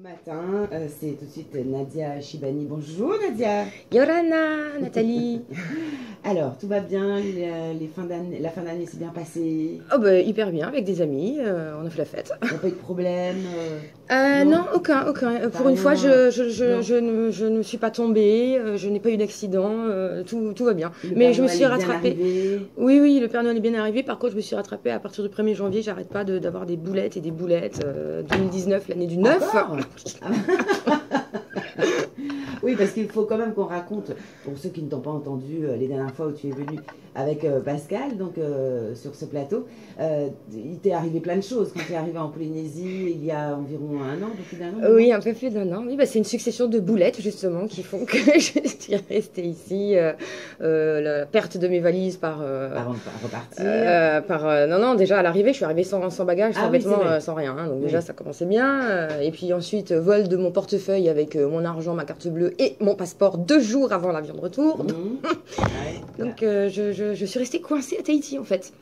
Matin, c'est tout de suite Nadia Shibani. Bonjour Nadia. Yorana, Nathalie. Alors, tout va bien, la fin d'année s'est bien passée. Oh bah, hyper bien, avec des amis, on a fait la fête. Il n'y a pas eu de problème Non, aucun. Pour une rien, fois, non. je ne suis pas tombée, je n'ai pas eu d'accident, tout va bien. Le Mais Père je me Noël suis est bien rattrapée. arrivé. Oui, le Père Noël est bien arrivé. Par contre, je me suis rattrapée à partir du 1er janvier. J'arrête pas d'avoir des boulettes et des boulettes. 2019, l'année du 9. Encore Oui, parce qu'il faut quand même qu'on raconte, pour ceux qui ne t'ont pas entendu les dernières fois où tu es venu avec Pascal, donc sur ce plateau, il t'est arrivé plein de choses. Quand tu es arrivé en Polynésie il y a environ un an, plus d'un an. Oui, un peu plus d'un an. Oui, bah, c'est une succession de boulettes, justement, qui font que je suis restée ici. La perte de mes valises Avant de repartir. non, déjà à l'arrivée, je suis arrivée sans bagage, Ah sans oui, c'est vêtements, vrai. sans rien. Hein. Donc Oui. déjà, ça commençait bien. Et puis ensuite, vol de mon portefeuille avec mon argent, ma carte bleue et mon passeport 2 jours avant l'avion de retour. Ouais. Donc je suis restée coincée à Tahiti, en fait.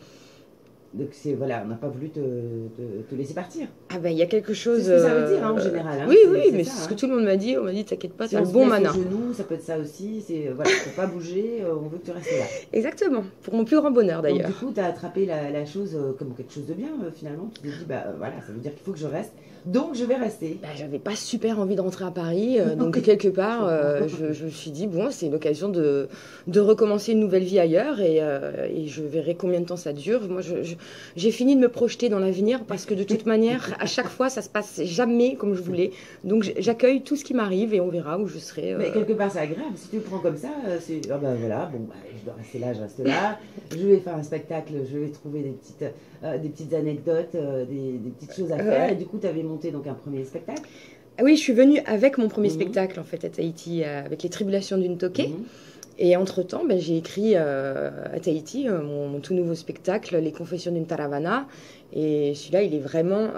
Donc voilà, on n'a pas voulu te laisser partir. Ah ben, il y a quelque chose... C'est ce que ça veut dire en général. Hein. Oui, C'est mais ça, c'est ce hein. que tout le monde m'a dit. On m'a dit, t'inquiète pas, Si t'as on le se bon blesse mana. au genou, ça peut être ça aussi. Voilà, faut pas bouger, on veut que tu restes là. Exactement, pour mon plus grand bonheur Donc d'ailleurs. du coup, tu as attrapé la chose comme quelque chose de bien finalement. Tu t'es dit, voilà, ça veut dire qu'il faut que je reste. Donc je vais rester. Bah, j'avais pas super envie de rentrer à Paris, donc quelque part, je me suis dit, bon, c'est l'occasion de recommencer une nouvelle vie ailleurs et je verrai combien de temps ça dure. Moi, j'ai fini de me projeter dans l'avenir parce que de toute manière, à chaque fois, ça se passe jamais comme je voulais. Donc j'accueille tout ce qui m'arrive et on verra où je serai. Mais quelque part, c'est agréable. Si tu le prends comme ça, c'est voilà, bon, je dois rester là, je reste là. Je vais faire un spectacle, je vais trouver des petites anecdotes, des petites choses à faire. Ouais. Et du coup, tu avais monté donc un premier spectacle. Ah oui, je suis venue avec mon premier Mhm. spectacle en fait à Tahiti, avec les Tribulations d'une Toquée. Mhm. Et entre-temps, ben, j'ai écrit à Tahiti mon tout nouveau spectacle, Les Confessions d'une Taravana. Et celui-là, il est vraiment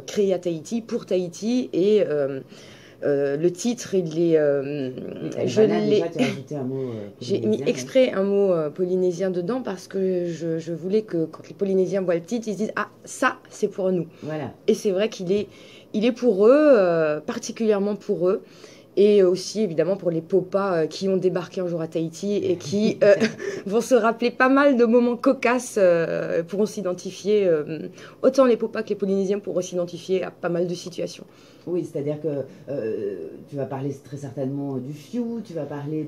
créé à Tahiti, pour Tahiti. Et le titre, il est... je Taravana, l'ai... déjà, tu as ajouté un mot J'ai mis polynésien, exprès un mot polynésien dedans parce que je voulais que quand les Polynésiens voient le titre, ils se disent « Ah, ça, c'est pour nous ». Voilà. Et c'est vrai qu'il est, il est pour eux, particulièrement pour eux. Et aussi, évidemment, pour les popas qui ont débarqué un jour à Tahiti et qui vont se rappeler pas mal de moments cocasses, pourront s'identifier, autant les popas que les Polynésiens pourront s'identifier à pas mal de situations. Oui, c'est-à-dire que tu vas parler très certainement du fiou, tu vas parler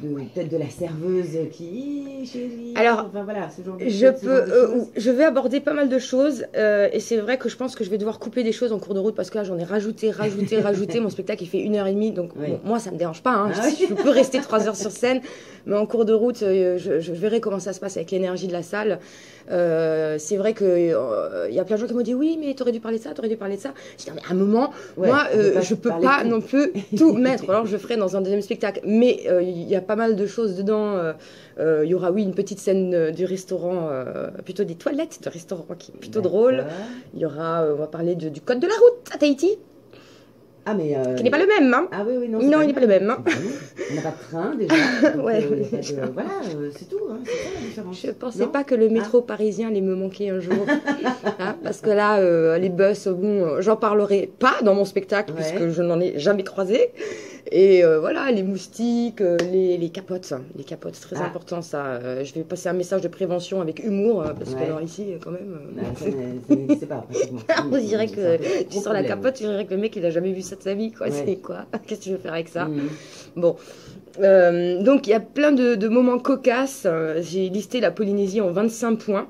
peut-être de la serveuse qui chérie. Alors, enfin voilà, ce genre de choses. je vais aborder pas mal de choses et c'est vrai que je pense que je vais devoir couper des choses en cours de route parce que là j'en ai rajouté. Mon spectacle il fait 1h30 donc Oui. bon, moi ça me dérange pas. Hein. Ah oui. Je peux rester 3 heures sur scène, mais en cours de route je verrai comment ça se passe avec l'énergie de la salle. C'est vrai que y a plein de gens qui m'ont dit oui, mais t'aurais dû parler de ça, t'aurais dû parler de ça. Je dis non, mais à un moment, Ouais, moi je je peux parler pas de tout. non plus tout mettre. Alors je le ferai dans un deuxième spectacle, mais il y a pas mal de choses dedans. Il y aura oui une petite scène du restaurant, plutôt des toilettes de restaurant qui est plutôt drôle. D'accord. Il y aura, on va parler du code de la route à Tahiti, Ah mais qui n'est pas le même. Hein. Ah oui, non, Non, il n'est pas le même. Hein. On n'a pas de train déjà. Donc, Ouais, y a pas de- déjà. Voilà, c'est tout. Hein, c'est ça la différence. Je pensais Non pas que le métro parisien allait me manquer un jour. Hein, parce que là, les bus, bon, j'en parlerai pas dans mon spectacle Ouais. puisque je n'en ai jamais croisé. Et voilà, les moustiques, les capotes. Les capotes, c'est très Ah. important ça. Je vais passer un message de prévention avec humour parce Ouais. que alors ici, quand même. Ça n'existe pas pratiquement. On dirait C'est un que gros tu sors la problème. capote, tu dirais que le mec il a jamais vu ça de sa vie, quoi. Ouais. C'est quoi? Qu'est-ce que tu veux faire avec ça? Mhm. Bon. Donc il y a plein de moments cocasses. J'ai listé la Polynésie en 25 points,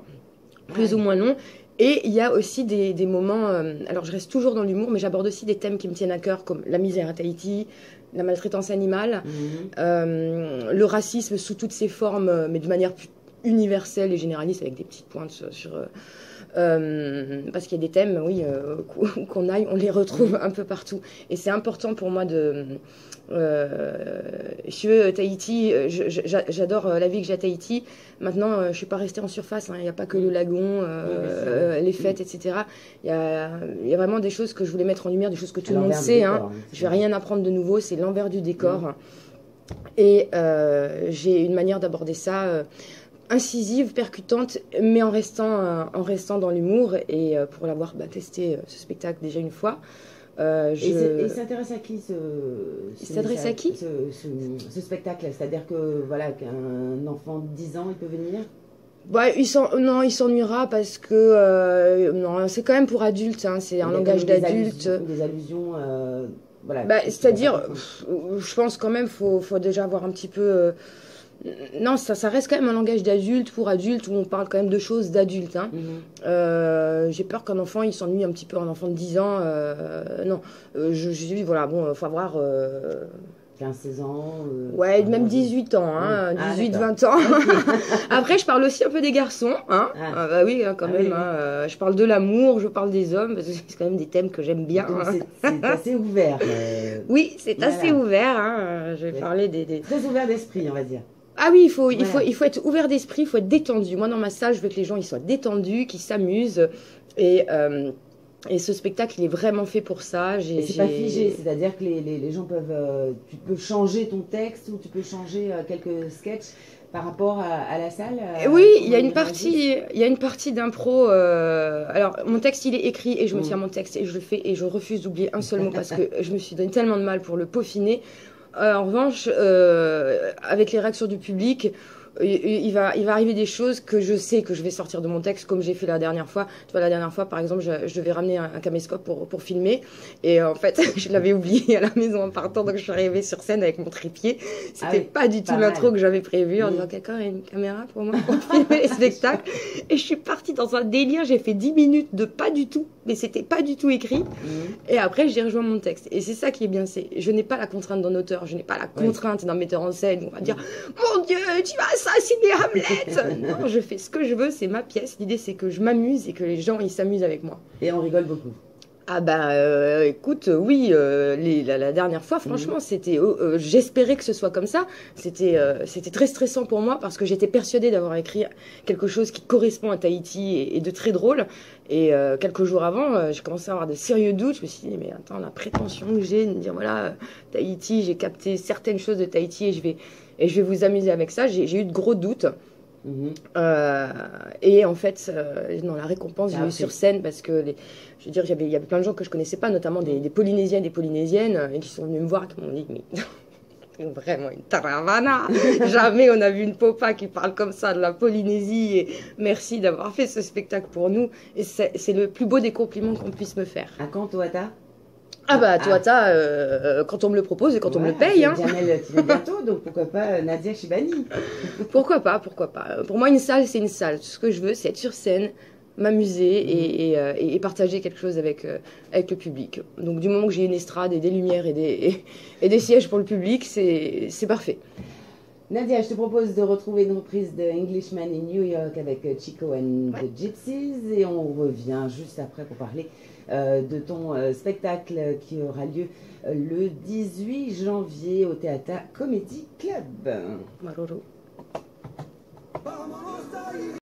plus Ouais. ou moins longs. Et il y a aussi des moments. Alors je reste toujours dans l'humour, mais j'aborde aussi des thèmes qui me tiennent à cœur, comme la misère à Tahiti, la maltraitance animale, Mhm. le racisme sous toutes ses formes, mais de manière plus universelle et généraliste, avec des petites pointes sur parce qu'il y a des thèmes, oui, qu'on aille, on les retrouve un peu partout. Et c'est important pour moi de... je veux Tahiti, j'adore la vie que j'ai à Tahiti. Maintenant, je suis pas restée en surface, hein. Il n'y a pas que le lagon, les fêtes, etc. Il y a vraiment des choses que je voulais mettre en lumière, des choses que tout le monde sait. Hein. Je vais rien apprendre de nouveau, c'est l'envers du décor. Et j'ai une manière d'aborder ça incisive, percutante, mais en restant dans l'humour. Et pour l'avoir testé ce spectacle déjà une fois, Et s'intéresse à qui Il s'adresse à qui ce spectacle? C'est-à-dire que voilà, qu'un enfant de 10 ans, il peut venir? Bah, non, il s'ennuiera parce que non, c'est quand même pour adultes, hein, c'est un langage d'adulte. Des allusions, voilà. Bah, c'est-à-dire, je pense quand même faut déjà avoir un petit peu. Non, ça reste quand même un langage d'adulte pour adultes où on parle quand même de choses d'adultes. Hein. J'ai peur qu'un enfant il s'ennuie un petit peu, un enfant de 10 ans. Non, je dis voilà, bon, faut avoir. 15-16 ans Ouais, même 18 ans, hein, 18-20 ans. Après, je parle aussi un peu des garçons, hein. Bah oui, hein, quand même. Oui. Hein, je parle de l'amour, je parle des hommes, parce que c'est quand même des thèmes que j'aime bien. Donc c'est assez ouvert. Oui, c'est assez ouvert. Hein. Je vais parler des... Très ouvert d'esprit, on va dire. Ah oui, il faut être ouvert d'esprit, il faut être détendu. Moi, dans ma salle, je veux que les gens ils soient détendus, qu'ils s'amusent. Et ce spectacle, il est vraiment fait pour ça. C'est pas figé, c'est-à-dire que les gens peuvent... tu peux changer ton texte ou tu peux changer quelques sketchs par rapport à la salle. Oui, il y a une partie d'impro. Alors, mon texte, il est écrit et je me tiens à mon texte et je le fais et je refuse d'oublier un seul mot parce que je me suis donné tellement de mal pour le peaufiner. En revanche, avec les réactions du public, il va arriver des choses que je sais que je vais sortir de mon texte, comme j'ai fait la dernière fois. Tu vois, la dernière fois, par exemple, je devais ramener un caméscope pour filmer. Et en fait, je l'avais oublié à la maison en partant, donc je suis arrivée sur scène avec mon trépied. C'était pas du tout l'intro que j'avais prévu, en disant quelqu'un a une caméra pour moi pour filmer les spectacles. Et je suis partie dans un délire, j'ai fait 10 minutes de pas du tout, mais c'était pas du tout écrit. Et après, j'ai rejoint mon texte. Et c'est ça qui est bien, je n'ai pas la contrainte d'un auteur, je n'ai pas la contrainte d'un metteur en scène. On va dire, mon Dieu, tu vas assassiner Hamlet. Non, je fais ce que je veux, c'est ma pièce. L'idée, c'est que je m'amuse et que les gens, ils s'amusent avec moi. Et on rigole beaucoup. Ah bah écoute, oui, la dernière fois, franchement, c'était, j'espérais que ce soit comme ça. C'était très stressant pour moi parce que j'étais persuadée d'avoir écrit quelque chose qui correspond à Tahiti et de très drôle. Et quelques jours avant, j'ai commencé à avoir de sérieux doutes. Je me suis dit, mais attends, la prétention que j'ai de me dire, voilà, Tahiti, j'ai capté certaines choses de Tahiti et je vais vous amuser avec ça. J'ai eu de gros doutes. Et en fait, non, la récompense, j'ai eu sur scène parce que, je veux dire, il y avait plein de gens que je connaissais pas, notamment des Polynésiens et des Polynésiennes, et qui sont venus me voir, qui m'ont dit, mais vraiment une taravana. Jamais on a vu une popa qui parle comme ça de la Polynésie, et merci d'avoir fait ce spectacle pour nous. Et c'est le plus beau des compliments qu'on puisse me faire. À quand, Tuatha? Ah bah, Tuatha, quand on me le propose et quand on me le paye. Hein. Jamel, tu viens bientôt, donc pourquoi pas Nadia Shibani? Pourquoi pas. Pour moi, une salle, c'est une salle. Tout ce que je veux, c'est être sur scène, m'amuser et partager quelque chose avec le public. Donc du moment que j'ai une estrade et des lumières et des sièges pour le public, c'est parfait. Nadia, je te propose de retrouver une reprise de Englishman in New York avec Chico and the Gypsies et on revient juste après pour parler de ton spectacle qui aura lieu le 18 janvier au Théâtre Comedy Club. Maroro.